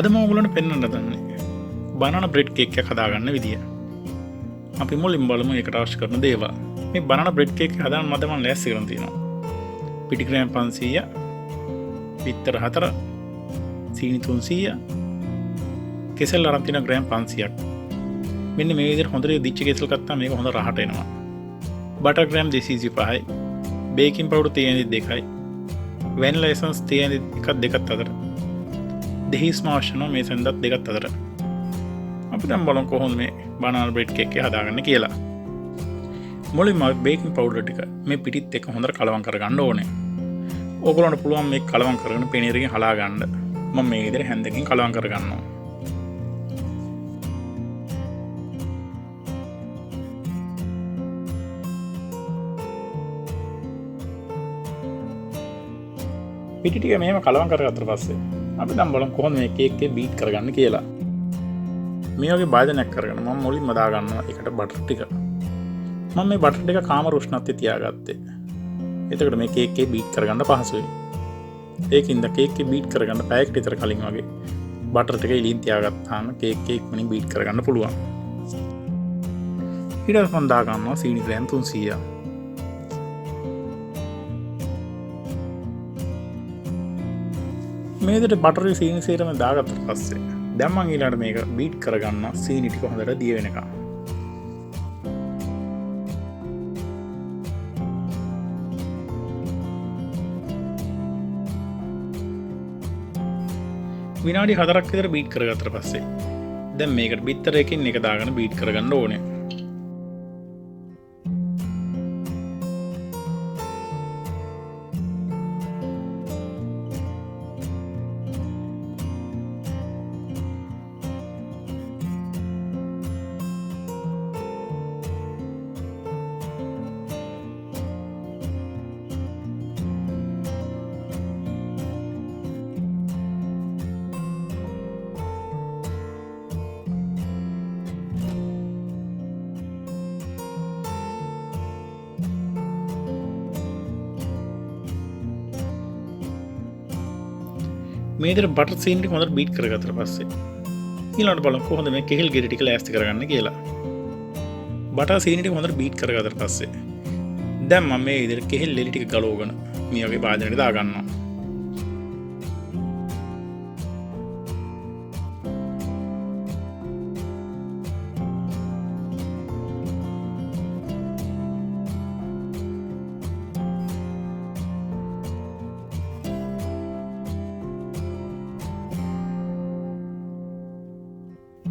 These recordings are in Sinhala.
අද මම ඔයගොල්ලන්ට පෙන්වන්න දන්නේ බනානා බ්‍රෙඩ් කේක් එකක් හදාගන්න විදිය. අපි මුලින්ම බලමු ඒකට අවශ්‍ය කරන දේවල්. මේ බනානා බ්‍රෙඩ් කේක් එක හදාගන්න මම ලෑස්ති කරන් තියෙනවා. පිටි ක්‍රෑම් 500, බිත්තර 4, සීනි 300, කෙසෙල් අරන් තියෙන ග්‍රෑම් 500ක්. මෙන්න මේ විදිහට හොඳට දිච්ච කෙසෙල් ගත්තාම මේක හොඳ රහට එනවා. බටර් ග්‍රෑම් 225යි, බේකින් පවුඩර් තියෙන්නේ 2යි, වැනිලා එසන්ස් තියෙන්නේ දෙකක් අතර. දෙහිස් මාෂන මේ සැන්දත් දෙකත් අතර. අපි දැන් බලමු කොහොමද මේ බනානා බ්‍රෙඩ් කේක් එක හදාගන්නේ කියලා. මුලින්ම බේකින් පවුඩර් ටික මේ පිටිත් එක්ක හොඳට කලවම් කරගන්න ඕනේ. ඕගොල්ලන්ට පුළුවන් මේක කලවම් කරගෙන පෙනීරකින් හලා ගන්න. මම මේ විදිහට හැන්දකින් කලවම් කරගන්නවා. පිටි ටික මෙහෙම කලවම් කරගත්තට පස්සේ අපි දැන් බලමු කොහොමද මේ කේක් එක බීට් කරගන්න කියලා. මේ වගේ භාජනයක් කරගෙන මම මුලින්ම දා ගන්නවා එකට බටර් ටික. මම මේ බටර් ටික කාමර උෂ්ණත්වයේ තියාගත්තේ. එතකොට මේ කේක් එක බීට් කරගන්න පහසුයි. ඒකින්ද කේක් එක බීට් කරගන්න පැයකට විතර කලින් වගේ බටර් ටික එළින් තියාගත්තාම කේක් එක ඉක්මනින් බීට් කරගන්න පුළුවන්. ඊට පස්සේ මම දා ගන්නවා සීනි ග්‍රෑම් 300. මේ විදිහට බටර් සීනි සේරම දාගත්තට පස්සේ දැන් මම ඊළඟට මේක බීට් කරගන්න සීනි ටික හොඳට දිය වෙනකම්. විනාඩි 4ක් විතර බීට් කරගත්තට පස්සේ දැන් මේකට බිත්තරයකින් එක දාගෙන බීට් කරගන්න ඕනේ. මේ විදිහට බටර් සීනි ටික හොඳට බීට් කරගත්තට පස්සේ ඊළඟට බලමු කොහොමද මේ කෙහෙල් ගෙඩි ටික ලෑස්ති කරගන්න කියලා. බටර් සීනි ටික හොඳට බීට් කරගත්තට පස්සේ දැන් මම මේ විදිහට කෙහෙල් ලෙලි ටික ගලවගෙන මේ වගේ භාජනයකට දා ගන්නවා.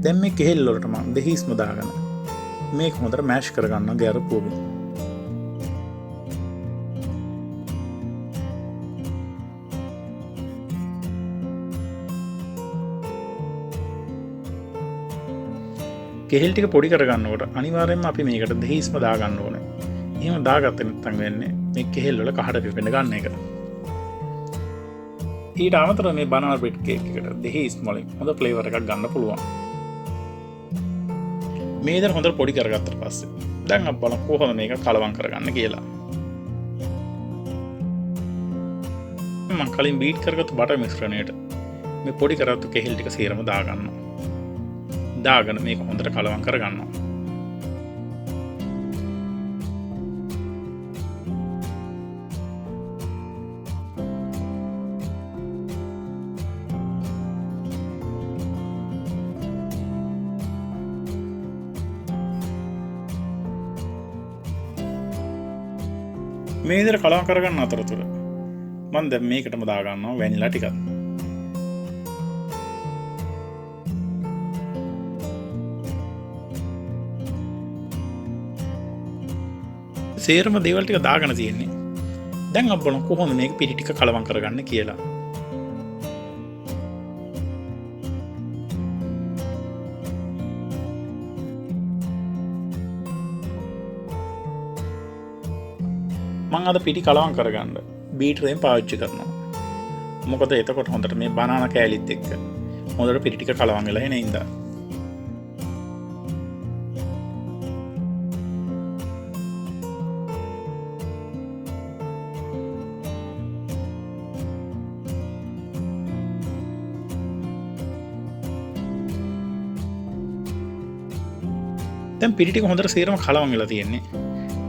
දැන් මේ කෙහෙල් වලට මම දෙහිස්ම දාගෙන මේක හොඳට මෑෂ් කරගන්න ගැරපුවකින්. කෙහෙල් ටික පොඩි කරගන්නකොට අනිවාර්යයෙන්ම අපි මේකට දෙහිස්ම දාගන්න ඕනේ. එහෙම දාගත්තේ නැත්නම් වෙන්නේ මේ කෙහෙල් වල කහට පිපෙන්න ගන්න එක. ඊට අමතරව මේ බනානා බ්‍රෙඩ් කේක් එකට දෙහිස්ම වලින් හොඳ ෆ්ලේවර් එකක් ගන්න පුළුවන්. මේ විදිහට හොඳට පොඩි කරගත්තට පස්සේ දැන් අපි බලමු කොහොමද මේක කලවම් කරගන්න කියලා. මම කලින් බීට් කරගත්තු බටර් මිශ්‍රණයට මේ පොඩි කරගත්තු කෙහෙල් ටික සේරම දාගන්නවා. දාගෙන මේක හොඳට කලවම් කරගන්නවා. මේ විදිහට කලවම් කරගන්න අතරතුර මම දැන් මේකටම දා ගන්නවා වැනිලා ටිකක්. සේරම දේවල් ටික දාගෙන තියෙන්නේ. දැන් අපි බලමු කොහොමද මේක පිටි ටික කලවම් කරගන්න කියලා. මම අද පිටි කලවම් කරගන්න බීටරයෙන් පාවිච්චි කරනවා. මොකද එතකොට හොඳට මේ බනානා කෑලිත් එක්ක හොඳට පිටි ටික කලවම් වෙලා එන ඉඳා. දැන් පිටි ටික හොඳට සේරම කලවම් වෙලා තියෙන්නේ.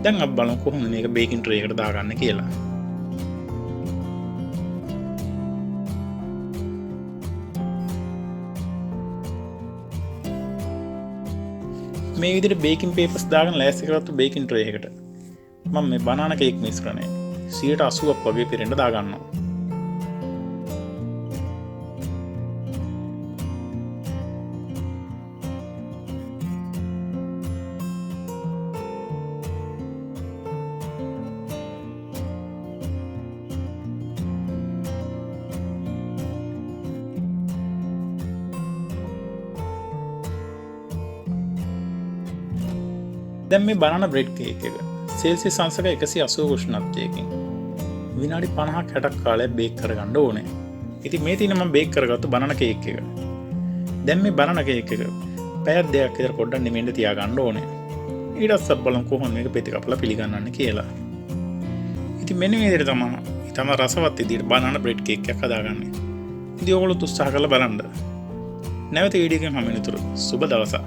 දැන් අපි බලමු කොහොමද මේක බේකින් ට්‍රේ එකට දාගන්න කියලා. මේ විදිහට බේකින් පේපර්ස් දාගෙන ලෑස්ති කරගත්තු බේකින් ට්‍රේ එකට මම මේ බනානා කේක් මිශ්‍රණය 80%ක් වගේ පිරෙන්න දාගන්නවා. දැන් මේ බනානා බ්‍රෙඩ් කේක් එක සෙල්සියස් අංශක 180 උෂ්ණත්වයකින් විනාඩි 50ක් 60ක් කාලයක් බේක් කරගන්න ඕනේ. ඉතින් මේ තියෙන මම බේක් කරගත්තු බනානා කේක් එක. දැන් මේ බනානා කේක් එක පැයක් දෙකක් විතර පොඩ්ඩක් නිමෙන්න තියාගන්න ඕනේ. ඊට පස්සේ බලමු කොහොමද මේක පෙති කපලා පිළිගන්නන්නේ කියලා. ඉතින් මෙන්න මේ විදිහට තමයි රසවත් විදිහට බනානා බ්‍රෙඩ් කේක් එකක් හදාගන්නේ. ඉතින් ඔයගොල්ලෝ උත්සාහ කරලා බලන්න. නැවත වීඩියෝ එකකින් හම්බෙන්නතුරු සුබ දවසක්.